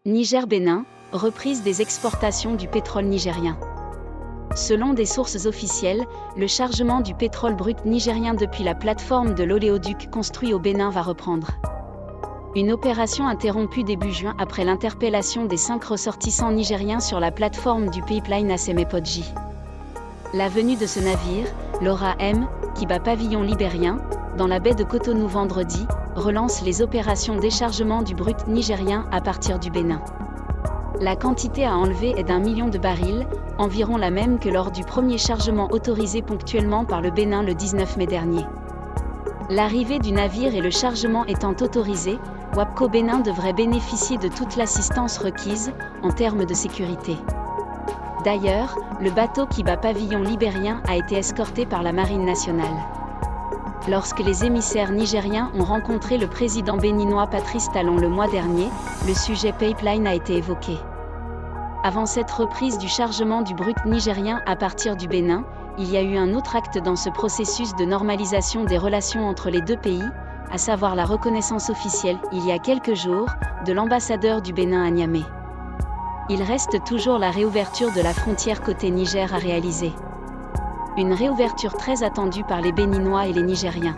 Niger-Bénin, reprise des exportations du pétrole nigérien. Selon des sources officielles, le chargement du pétrole brut nigérien depuis la plateforme de l'oléoduc construit au Bénin va reprendre. Une opération interrompue début juin après l'interpellation des 5 ressortissants nigériens sur la plateforme du pipeline Assemépodji. La venue de ce navire, Laura M, qui bat pavillon libérien, dans la baie de Cotonou vendredi, relance les opérations déchargement du brut nigérien à partir du Bénin. La quantité à enlever est d'1 million de barils, environ la même que lors du premier chargement autorisé ponctuellement par le Bénin le 19 mai dernier. L'arrivée du navire et le chargement étant autorisés, WAPCO Bénin devrait bénéficier de toute l'assistance requise, en termes de sécurité. D'ailleurs, le bateau qui bat pavillon libérien a été escorté par la Marine nationale. Lorsque les émissaires nigériens ont rencontré le président béninois Patrice Talon le mois dernier, le sujet pipeline a été évoqué. Avant cette reprise du chargement du brut nigérien à partir du Bénin, il y a eu un autre acte dans ce processus de normalisation des relations entre les deux pays, à savoir la reconnaissance officielle, il y a quelques jours, de l'ambassadeur du Bénin à Niamey. Il reste toujours la réouverture de la frontière côté Niger à réaliser. Une réouverture très attendue par les Béninois et les Nigériens.